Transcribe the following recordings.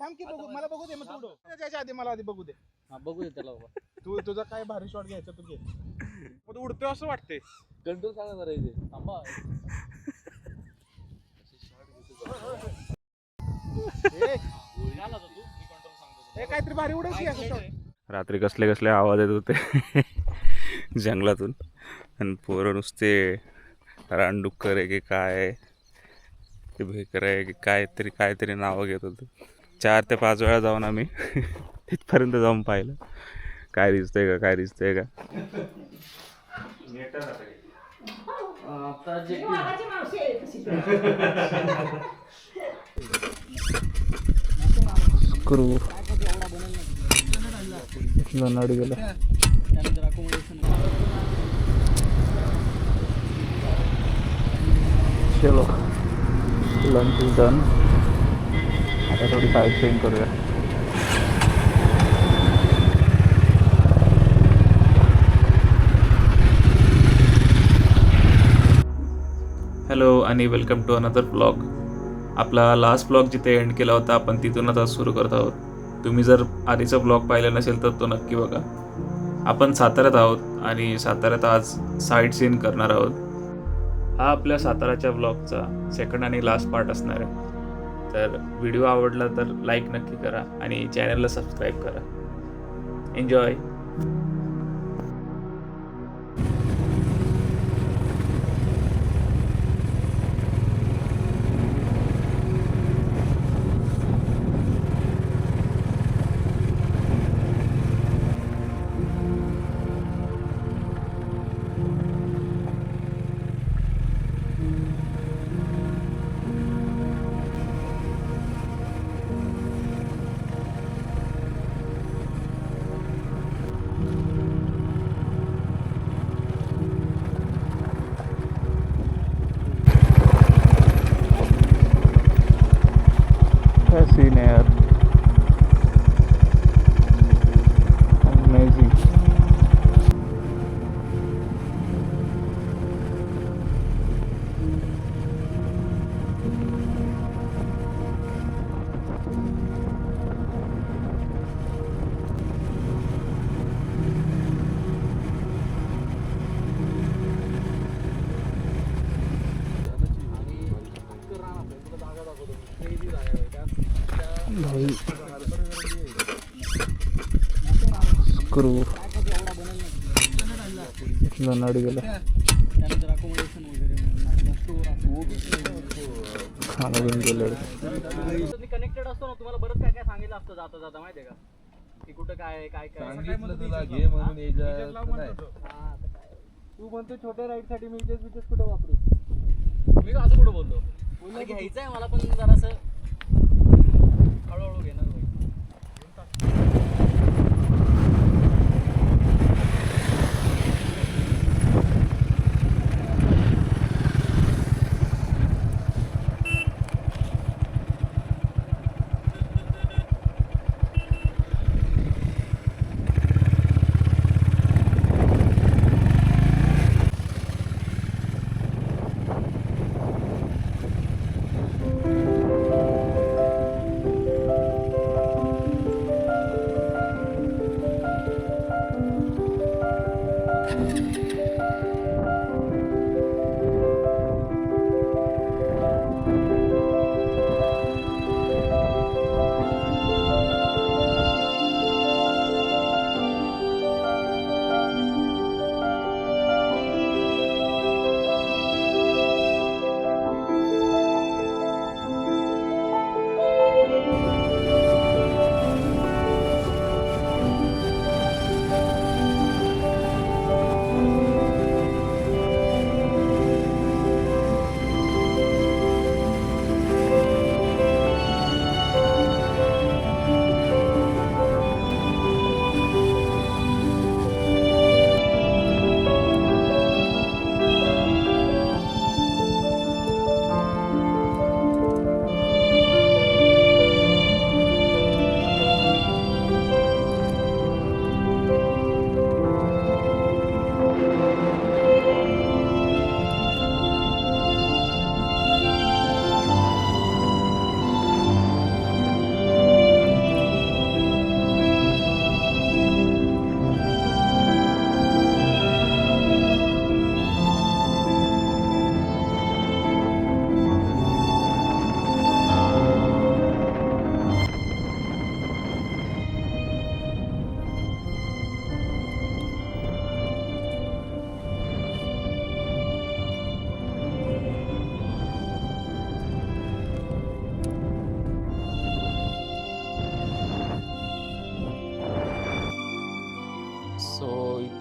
थांब की बघू, मला बघू दे मग तू त्याच्या आधी मला आधी बघू दे. हा बघू दे त्याला बाबा. तुझा काय भारी शॉट घ्यायचा तू घे. मग तू उडतोय असं वाटतंय. कंट्रोल सांगा जरा इथे थांबा. काहीतरी भारी उडायची असं शॉट. रात्री कसले कसले आवाज येत होते जंगलातून आणि पोरं नुसते रानडुक्कर आहे की काय ते भेकर आहे की काहीतरी नावं घेत होतं. 4 ते 5 वेळा जाऊन आम्ही तिथपर्यंत जाऊन पाहिलं काय दिसतंय का. स्क्रू लोणावळा गेला. त्यानंतर अकोमोडेशन. चलो लंच इज डन. आता थोडी साईड सीइंग करूया. हॅलो आणि वेलकम टू अनदर ब्लॉग. आपला लास्ट ब्लॉग जिथे एंड केला होता आपण तिथूनच आज सुरू करत आहोत. तुम्ही जर आधीचा ब्लॉग पाहिला नसेल तर तो नक्की बघा. आपण साताऱ्यात आहोत आणि साताऱ्यात आज साईट सीन करणार आहोत. हा आपल्या साताऱ्याच्या ब्लॉगचा सेकंड आणि लास्ट पार्ट असणार आहे. तर व्हिडिओ आवडला तर लाईक नक्की करा आणि चॅनलला सबस्क्राईब करा. एन्जॉय. क्या सीन है यार. अमेजिंग. स्क्रू लोणावळा गेला. त्यानंतर अकोमोडेशन वगैरे खाणं घेऊन गेलं. कनेक्टेड असतो ना. तुम्हाला बरंच काय सांगितलं असतं जाता जाता माहितीये का की कुठं काय काय घे म्हणून तू म्हणतो छोट्या राईड साठी मी इथेच कुठे वापरू. मी असं कुठं बोलतो. घ्यायचं आहे मला पण जरासं हळूहळू घेणार.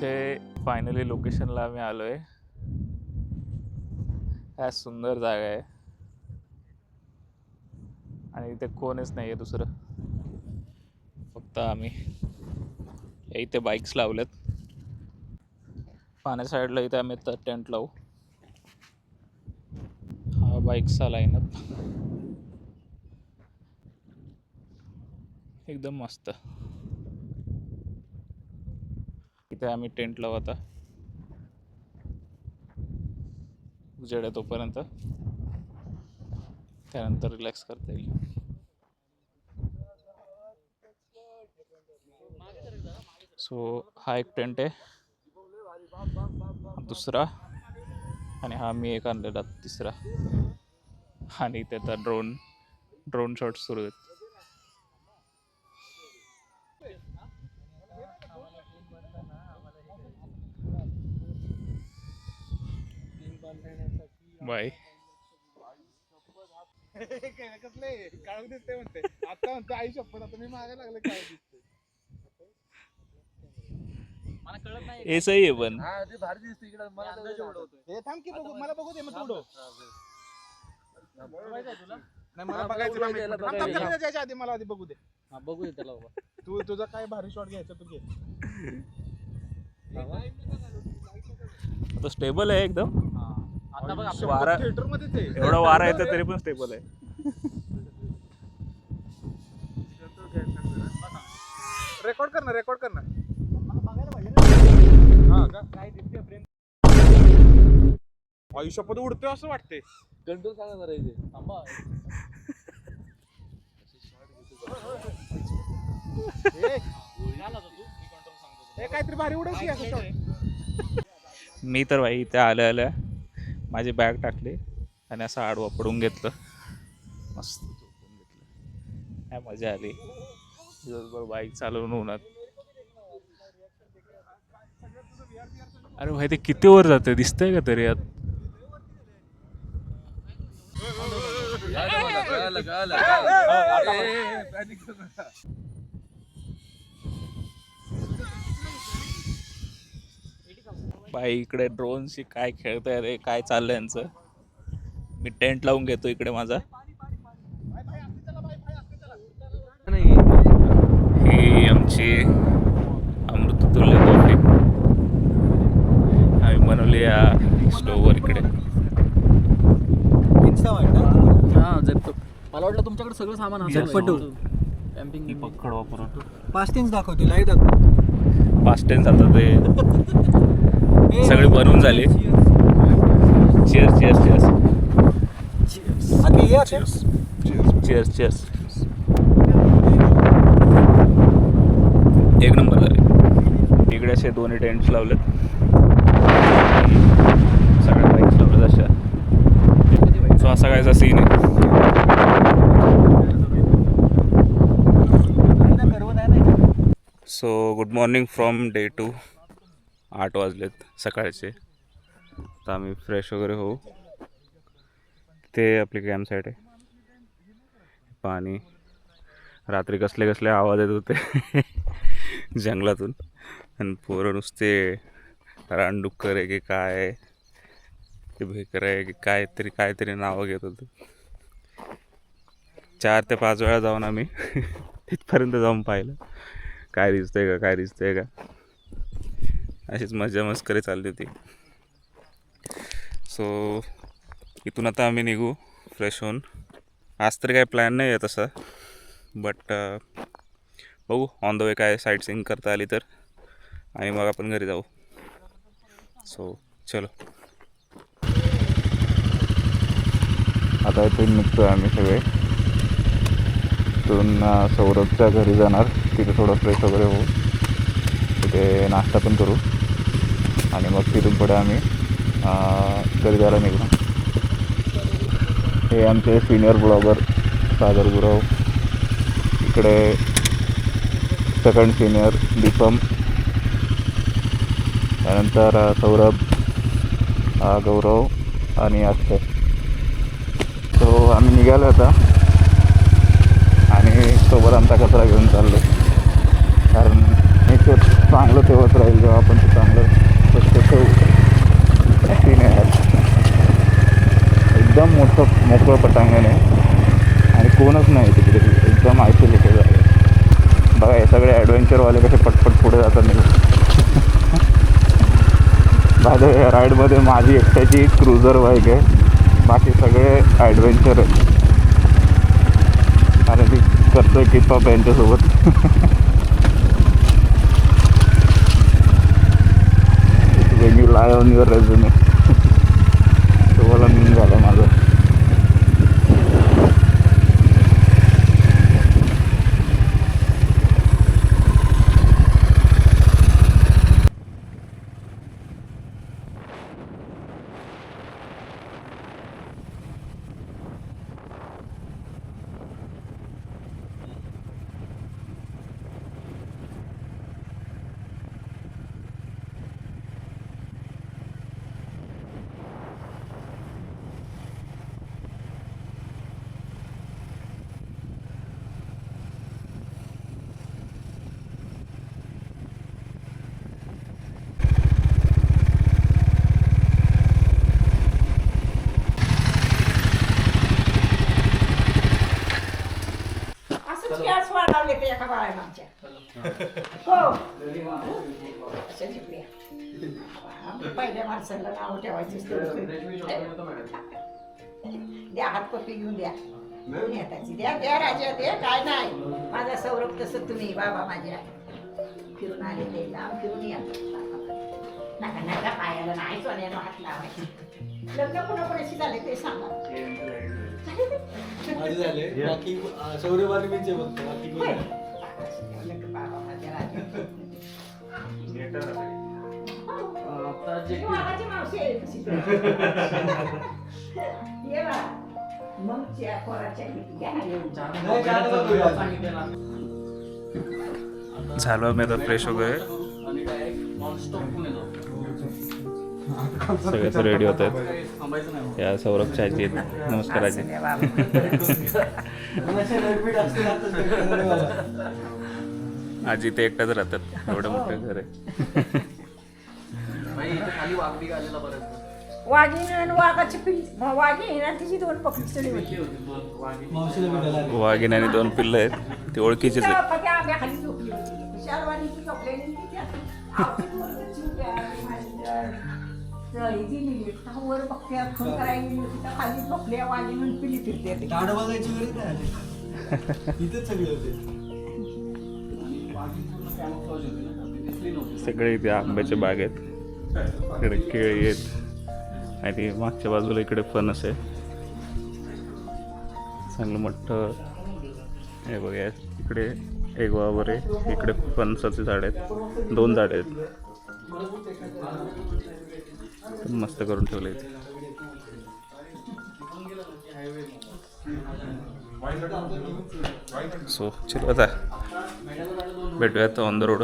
इथे फायनली लोकेशनला आम्ही आलो आहे. ह्या सुंदर जागा आहे आणि इथे कोणच नाही आहे दुसरं, फक्त आम्ही. इथे बाईक्स लावलेत. पाण्या साईडला इथे आम्ही टेंट लावू. हा बाईक्सचा लाईनअप एकदम मस्त. इथे आम्ही टेंट लावू आता उजेड आहे तोपर्यंत, त्यानंतर रिलॅक्स करता येईल. सो हा एक टेंट आहे, दुसरा, आणि हा मी एक आणलेला तिसरा. आणि इथे आता ड्रोन शॉट सुरू आहेत. बाय. काळू दिसते म्हणते आता, म्हणते आई शपथ आता मी मागे लागले काळू दिसते. मला कळत नाही. हे सही आहे पण ते भारी दिसते इकडे. मला थांब की बघू, मला बघू दे मग तुडो. तुला नाही मला बघायचं त्याच्या आधी, मला आधी बघू दे. बघू दे त्याला बाबा. तू तुझा काय भारी शॉट घ्यायचा तू घे. आता स्टेबल आहे एकदम. आता बघ वारा थिएटर मध्येच आहे. एवढा वारा येतो तरी पण स्टेबल आहे. रेकॉर्ड कर ना. हा का काय दिसते फ्रेम. आयुष्यपद उडतोय असं वाटते. कंट्रोल सांगा जरा इथे. थांबा. काहीतरी भारी उडव की असं shot. मी तर भाई इथे आल्या माझी बॅग टाकली आणि असं आडवा पडून घेतलं. मस्त झोपून घेतलं. काय मजा आली दिवसभर बाईक चालवून उन्हात. अरे भाई ते किती वर जाते दिसतंय का तरी यात. बाई इकडे ड्रोनशी काय खेळताय रे, काय चाललंय यांचं. मी टेंट लावून घेतो इकडे माझा. ही आमची अमृततुल्य कॉफी आम्ही बनवली या स्टोव्हवर इकडे. हा जगतो. मला वाटलं तुमच्याकडे सगळं सामान असेल. कॅम्पिंग पकड वापरून पास्ट टेन्स दाखवते, लाईव्ह दाखव. पास्ट टेन्स आता ते सगळे बनवून झाले. Cheers cheers cheers cheers cheers. एक नंबर झाले. इकडे असे दोन्ही टेंट्स लावलेत, सगळ्या बाईक्स लावल्यात अशा. सो असा कायचा सीन आहे. So good morning from day 2. 8 वाजलेत सकाळचे. आता आम्ही फ्रेश वगैरे होऊ. ते आपली कॅम्प साईट आहे. पाणी रात्री कसले कसले आवाज येत होते जंगलातून. आणि पोरं नुसते रानडुक्कर आहे की काय, ते भेकर आहे की काहीतरी नावं घेत होते. 4 ते 5 वेळा जाऊन आम्ही तिथपर्यंत जाऊन पाहिलं काय दिसतंय का. अशीच मजा मस्करी चालली होती. सो इथून आता आम्ही निघू फ्रेश होऊन. आज तरी काही प्लॅन नाही आहे तसा, बट बघू ऑन द वे काय साईट सीइंग करता आली तर, आणि मग आपण घरी जाऊ. सो चलो. आता इथून निघतो आम्ही सगळे. इथून सौरभच्या घरी जाणार. तिथे थोडं फ्रेश वगैरे होऊ, तिथे नाश्ता पण करू आणि मग तिथून पुढे आम्ही घरी जायला निघू. हे आमचे सिनियर ब्लॉगर सागर गुरव, इकडे सेकंड सिनियर दीपम, त्यानंतर सौरभ, गौरव आणि अक्षय. सो आम्ही निघालो आता आणि सोबत आमचा कचरा घेऊन चाललो, कारण नेचर चांगलं तेव्हाच राहील जेव्हा आपण ते चांगलं स्वच्छ ठेवू. ती नाही राहत. एकदम मोकळं पटांगण आहे आणि कोणच नाही तिकडे, एकदम आयसोलेटेड आहे. बघा हे सगळे ॲडव्हेंचरवाले कसे पटपट पुढे जातात नाही. माझ्या या राईडमध्ये माझी एकट्याची क्रुझर बाईक आहे, बाकी सगळे ॲडव्हेंचर आहेत. आणि ती करतोय किपअप यांच्यासोबत. when you lie on your resume. तो वाला मीन झाला माझा. गॅस वाढवले ते एका बाळाला आमच्या. हो असं जिंकल्या. पहिल्या माणसाला नाव ठेवायचं द्या, हातपट्टी घेऊन द्या, घेऊन येतायची. द्या द्या राजा द्या, काय नाही. माझा सौरभ तसं तुम्ही बाबा माझ्या फिरून आले ते लांब फिरून या. नका नका पायाला नाही सोन्यानं हात लावायचे. लग्न कोणाकोणाशी झाले ते सांगा. माझे झाले बाकी सौरभाने मीचे बघतो बाकी कोण नाही. बाबा माझ्या राजा आता जे वाघाची मावशी आहे कशी. ये बा मग कोराच्या घ्या ना येऊन. नाही जाणं बघूया सांगितलं ना. झालो आम्ही आता फ्रेश वगैरे, आणि काय नॉनस्टॉप पुणे जाऊ. सगळेच रेडी होत आहेत. थांबायचं नाही. या सौरभच्या आजी आहेत. नमस्कार आजी. असं बाबा. आजी ते एकटाच राहतात, एवढं मोठं घर आहे. भाई इथं खाली वाघ आलेला बरं. वाघीण आणि वाघाची पिल्ली. मग वाघीण आणि तिची दोन पक्षी होती. वाघीण आणि 2 पिल्लं आहेत, ती ओळखीचीच आहेत. त्या आंब्या खाली झोपली होती. शालवानीची झोपलेली होती त्या. आवती पोरगं चिवट्या आणि माझी ही दिली. वर बघत्या फोन करायला गेली होती तर खाली झोपल्या वाघीण आणि पिल्ली फिरते. गाड बघायची वेळी काय आली. इथेच सगळे होते. सगळे इथे आंब्याच्या बाग आहेत, इकडे केळी आहेत आणि मागच्या बाजूला इकडे फणस आहे चांगलं मोठं. हे बघा इकडे एक वावर आहे, इकडे फणसाचे झाड आहेत, 2 झाड आहेत. मस्त करून ठेवले आहेत. सो चलो आता भेटूयात ऑन द रोड.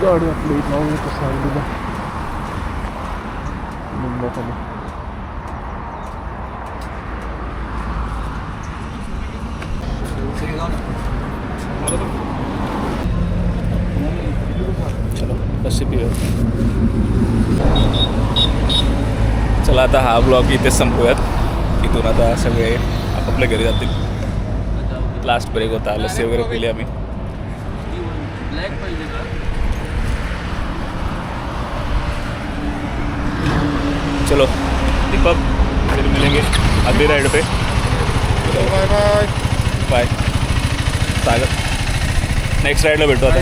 गाडी आपली लावून सावलीला लिंबाखाली. चलो लस्सी पिऊया. चला आता हा ब्लॉग इथेच संपवूयात. इथून आता सगळे आपापल्या घरी जातील. लास्ट ब्रेक होता, लस्सी वगैरे पिली आम्ही. ब्लॅक पाहिजे का? चलो दीपक फिर मिलेंगे अगली राइड पे. Bye bye. Bye Sagar. Next राइडला भेटू आता.